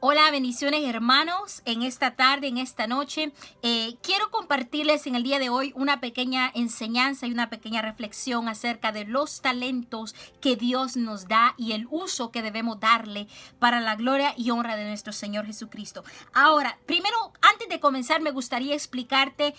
Hola, bendiciones hermanos, en esta tarde, en esta noche. Quiero compartirles en el día de hoy una pequeña enseñanza y una pequeña reflexión acerca de los talentos que Dios nos da y el uso que debemos darle para la gloria y honra de nuestro Señor Jesucristo. Ahora, primero, antes de comenzar, me gustaría explicarte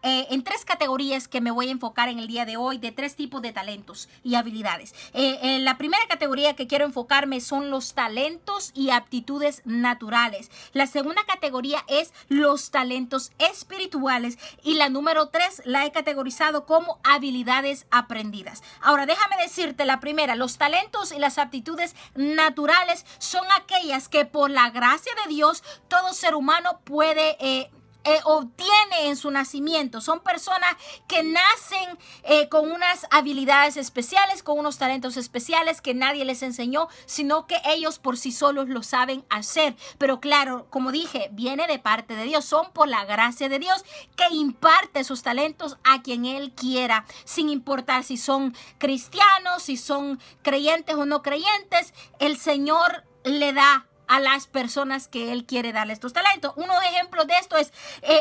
en tres categorías que me voy a enfocar en el día de hoy, de tres tipos de talentos y habilidades. La primera categoría que quiero enfocarme son los talentos y aptitudes naturales. La segunda categoría es los talentos espirituales y la número 3 la he categorizado como habilidades aprendidas. Ahora déjame decirte la primera, los talentos y las aptitudes naturales son aquellas que por la gracia de Dios todo ser humano puede obtiene en su nacimiento. Son personas que nacen con unas habilidades especiales, con unos talentos especiales que nadie les enseñó, sino que ellos por sí solos lo saben hacer. Pero claro, como dije, viene de parte de Dios. Son por la gracia de Dios que imparte esos talentos a quien Él quiera, sin importar si son cristianos, si son creyentes o no creyentes. El Señor le da a las personas que Él quiere darle estos talentos. Unos ejemplos de esto es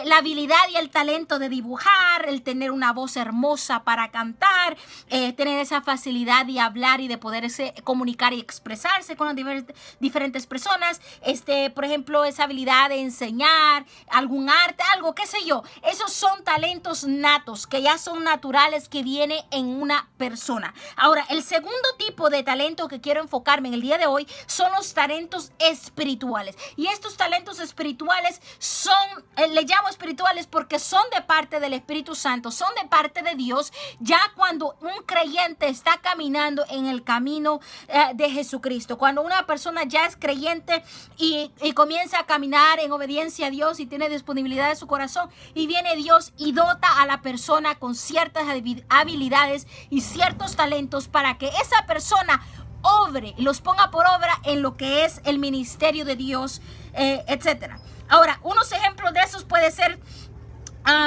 la habilidad y el talento de dibujar, el tener una voz hermosa para cantar, tener esa facilidad de hablar y de poderse comunicar y expresarse con las diferentes personas. Por ejemplo, esa habilidad de enseñar algún arte, algo, qué sé yo. Esos son talentos natos, que ya son naturales, que viene en una persona. Ahora, el segundo tipo de talento que quiero enfocarme en el día de hoy son los talentos espirituales. Y estos talentos espirituales son, le llamo espirituales porque son de parte del Espíritu Santo, son de parte de Dios, ya cuando un creyente está caminando en el camino de Jesucristo. Cuando una persona ya es creyente y comienza a caminar en obediencia a Dios y tiene disponibilidad de su corazón, y viene Dios y dota a la persona con ciertas habilidades y ciertos talentos para que esa persona obre, los ponga por obra en lo que es el ministerio de Dios, etcétera. Ahora, unos ejemplos de esos puede ser,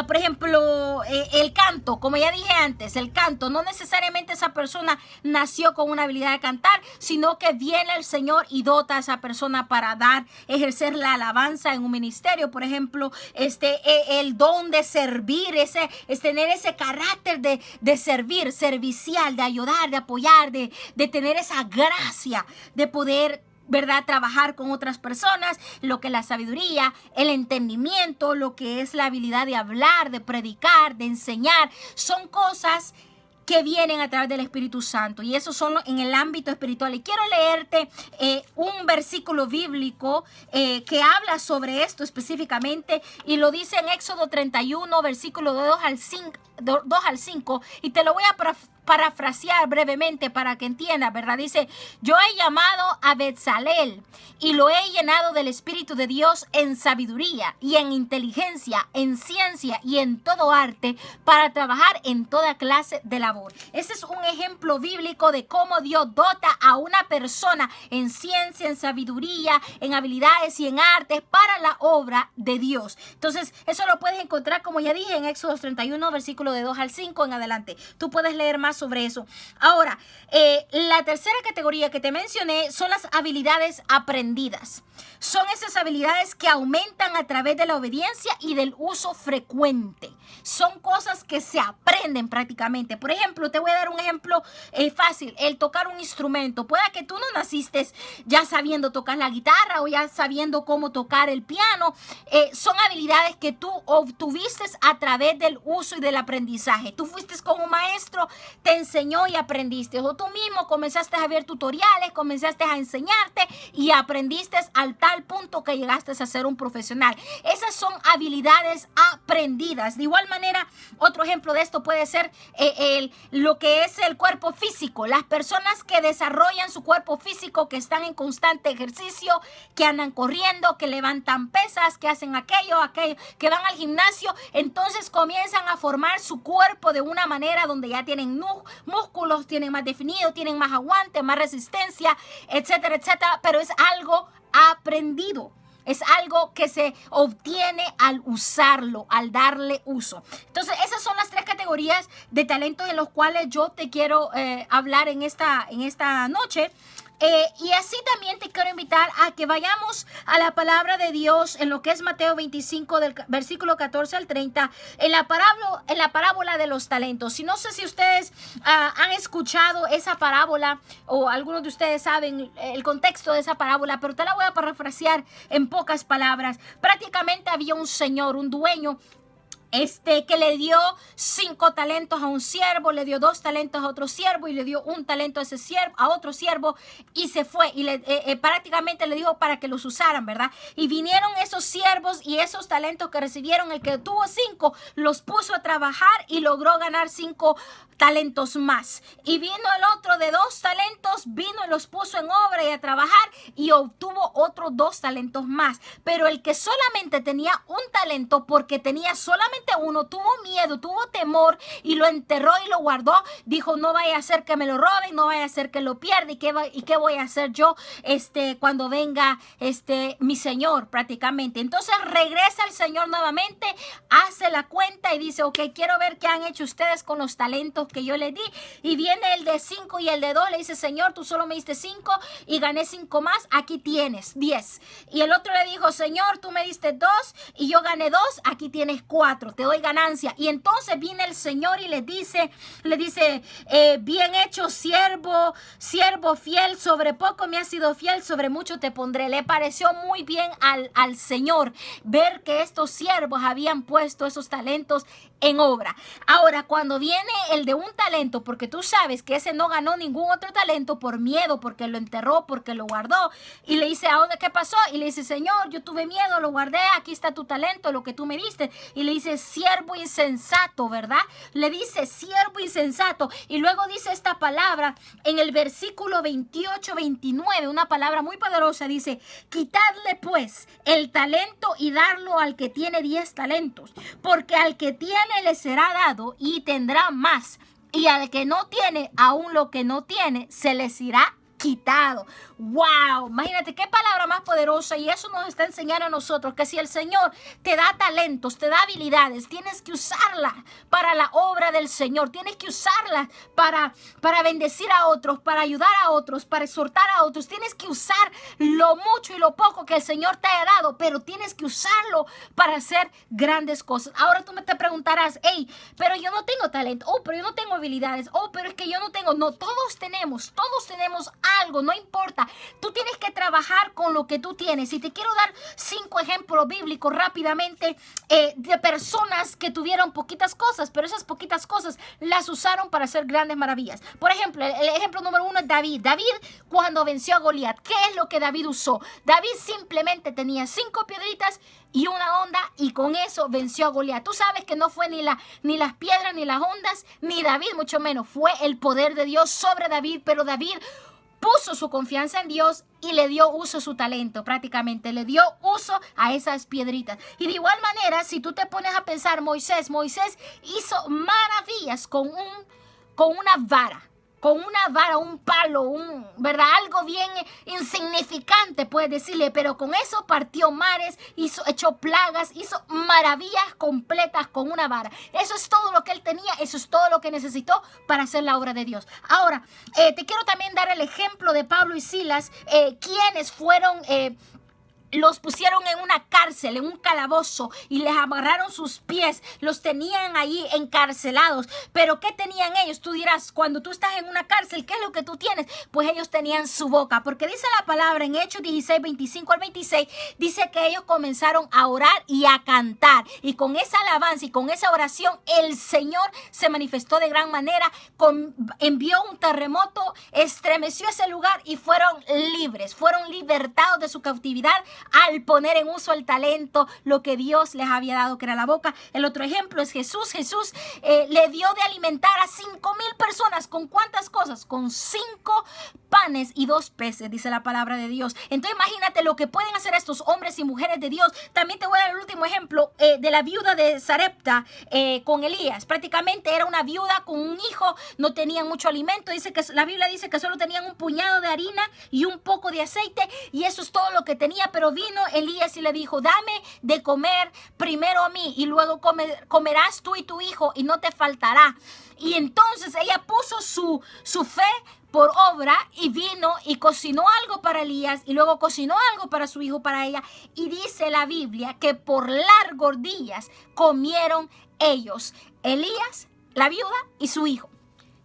por ejemplo, el canto. Como ya dije antes, el canto, no necesariamente esa persona nació con una habilidad de cantar, sino que viene el Señor y dota a esa persona para ejercer la alabanza en un ministerio. Por ejemplo, el don de servir, es tener ese carácter de servir, servicial, de ayudar, de apoyar, de tener esa gracia de poder, ¿verdad?, trabajar con otras personas, lo que es la sabiduría, el entendimiento, lo que es la habilidad de hablar, de predicar, de enseñar, son cosas que vienen a través del Espíritu Santo, y eso son en el ámbito espiritual. Y quiero leerte un versículo bíblico que habla sobre esto específicamente, y lo dice en Éxodo 31, versículo 2 al 5, y te lo voy a parafrasear brevemente para que entiendas, ¿verdad? Dice: yo he llamado a Bezalel y lo he llenado del Espíritu de Dios en sabiduría y en inteligencia, en ciencia y en todo arte, para trabajar en toda clase de labor. Ese es un ejemplo bíblico de cómo Dios dota a una persona en ciencia, en sabiduría, en habilidades y en artes para la obra de Dios. Entonces, eso lo puedes encontrar, como ya dije, en Éxodo 31, versículo de 2 al 5 en adelante. Tú puedes leer más sobre eso. Ahora, la tercera categoría que te mencioné son las habilidades aprendidas. Son esas habilidades que aumentan a través de la obediencia y del uso frecuente. Son cosas que se aprenden prácticamente. Por ejemplo, te voy a dar un ejemplo fácil: el tocar un instrumento. Puede que tú no naciste ya sabiendo tocar la guitarra o ya sabiendo cómo tocar el piano. Son habilidades que tú obtuviste a través del uso y del aprendizaje. Tú fuiste con un maestro, te enseñó y aprendiste, o tú mismo comenzaste a ver tutoriales, comenzaste a enseñarte y aprendiste al tal punto que llegaste a ser un profesional. Esas son habilidades aprendidas. De igual manera, otro ejemplo de esto puede ser lo que es el cuerpo físico. Las personas que desarrollan su cuerpo físico, que están en constante ejercicio, que andan corriendo, que levantan pesas, que hacen aquello, que van al gimnasio, entonces comienzan a formar su cuerpo de una manera donde ya tienen músculos, tienen más definido, tienen más aguante, más resistencia, etcétera, etcétera. Pero es algo aprendido. Es algo que se obtiene al usarlo, al darle uso. Entonces, esas son las tres categorías de talentos en los cuales yo te quiero hablar en esta noche. Y así también te quiero invitar a que vayamos a la palabra de Dios en lo que es Mateo 25 del versículo 14 al 30 en la parábola de los talentos. Y no sé si ustedes han escuchado esa parábola o algunos de ustedes saben el contexto de esa parábola, pero te la voy a parafrasear en pocas palabras. Prácticamente había un señor, un dueño, que le dio 5 talentos a un siervo, le dio 2 talentos a otro siervo y le dio 1 talento a ese siervo, a otro siervo, y se fue y prácticamente le dijo para que los usaran, ¿verdad? Y vinieron esos siervos y esos talentos que recibieron, el que tuvo 5 los puso a trabajar y logró ganar 5 talentos más. Y vino el otro de 2 talentos, vino y los puso en obra y a trabajar y obtuvo otros 2 talentos más. Pero el que solamente tenía 1 talento, porque tenía solamente 1, tuvo miedo, tuvo temor y lo enterró y lo guardó. Dijo, no vaya a ser que me lo roben, no vaya a ser que lo pierda. ¿Y qué voy a hacer yo cuando venga mi señor? Prácticamente. Entonces regresa el señor nuevamente, hace la cuenta y dice, ok, quiero ver qué han hecho ustedes con los talentos que yo le di. Y viene el de 5 y el de 2, le dice, señor, tú solo me diste 5 y gané 5 más, aquí tienes 10. Y el otro le dijo, señor, tú me diste 2 y yo gané 2, aquí tienes 4, te doy ganancia. Y entonces viene el señor y le dice, bien hecho, siervo fiel, sobre poco me has sido fiel, sobre mucho te pondré. Le pareció muy bien al señor ver que estos siervos habían puesto esos talentos en obra. Ahora, cuando viene el de 1 talento, porque tú sabes que ese no ganó ningún otro talento por miedo, porque lo enterró, porque lo guardó, y le dice, ¿a dónde qué pasó? Y le dice, señor, yo tuve miedo, lo guardé, aquí está tu talento, lo que tú me diste. Y le dice, siervo insensato, ¿verdad? Le dice, siervo insensato. Y luego dice esta palabra en el versículo 28-29, una palabra muy poderosa, dice, quitadle pues el talento y darlo al que tiene 10 talentos, porque al que tiene le será dado y tendrá más, y al que no tiene, aún lo que no tiene, se les irá quitado. Wow, imagínate qué palabra más poderosa. Y eso nos está enseñando a nosotros que si el Señor te da talentos, te da habilidades, tienes que usarlas para la obra del Señor, tienes que usarlas para bendecir a otros, para ayudar a otros, para exhortar a otros. Tienes que usar lo mucho y lo poco que el Señor te haya dado, pero tienes que usarlo para hacer grandes cosas. Ahora tú me te preguntarás, hey, pero yo no tengo talento, pero yo no tengo habilidades, pero es que yo no tengo. No, todos tenemos algo, no importa. Tú tienes que trabajar con lo que tú tienes. Y te quiero dar 5 ejemplos bíblicos rápidamente de personas que tuvieron poquitas cosas, pero esas poquitas cosas las usaron para hacer grandes maravillas. Por ejemplo, el ejemplo número 1 es David. David, cuando venció a Goliat, ¿qué es lo que David usó? David simplemente tenía 5 piedritas y una onda, y con eso venció a Goliat. Tú sabes que no fue ni las piedras, ni las ondas, ni David, mucho menos. Fue el poder de Dios sobre David, pero David puso su confianza en Dios y le dio uso a su talento, prácticamente le dio uso a esas piedritas. Y de igual manera, si tú te pones a pensar, Moisés hizo maravillas con una vara. Con una vara, un palo, ¿verdad? Algo bien insignificante, puedes decirle, pero con eso partió mares, echó plagas, hizo maravillas completas con una vara. Eso es todo lo que él tenía, eso es todo lo que necesitó para hacer la obra de Dios. Ahora, te quiero también dar el ejemplo de Pablo y Silas, quienes fueron... los pusieron en una cárcel, en un calabozo, y les amarraron sus pies, los tenían ahí encarcelados. Pero ¿qué tenían ellos? Tú dirás, cuando tú estás en una cárcel, ¿qué es lo que tú tienes? Pues ellos tenían su boca, porque dice la palabra en Hechos 16, 25 al 26, dice que ellos comenzaron a orar y a cantar, y con esa alabanza y con esa oración, el Señor se manifestó de gran manera, envió un terremoto, estremeció ese lugar y fueron libres, fueron libertados de su cautividad, al poner en uso el talento, lo que Dios les había dado, que era la boca. El otro ejemplo es Jesús. Jesús le dio de alimentar a 5,000 personas. ¿Con cuántas cosas? Con 5 panes y 2 peces, dice la palabra de Dios. Entonces imagínate lo que pueden hacer estos hombres y mujeres de Dios. También te voy a dar el último ejemplo de la viuda de Sarepta con Elías. Prácticamente era una viuda con un hijo, no tenían mucho alimento. La Biblia dice que solo tenían un puñado de harina y un poco de aceite, y eso es todo lo que tenía. Pero vino Elías y le dijo, dame de comer primero a mí y luego comerás tú y tu hijo y no te faltará. Y entonces ella puso su fe, por obra y vino y cocinó algo para Elías y luego cocinó algo para su hijo, para ella. Y dice la Biblia que por largos días comieron ellos, Elías, la viuda y su hijo,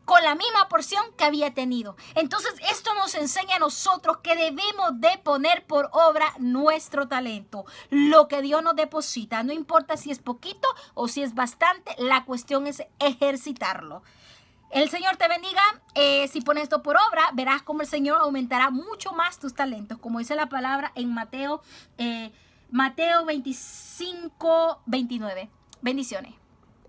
con la misma porción que había tenido. Entonces esto nos enseña a nosotros que debemos de poner por obra nuestro talento. Lo que Dios nos deposita, no importa si es poquito o si es bastante, la cuestión es ejercitarlo. El Señor te bendiga. Si pones esto por obra, verás cómo el Señor aumentará mucho más tus talentos, como dice la palabra en Mateo 25, 29. Bendiciones.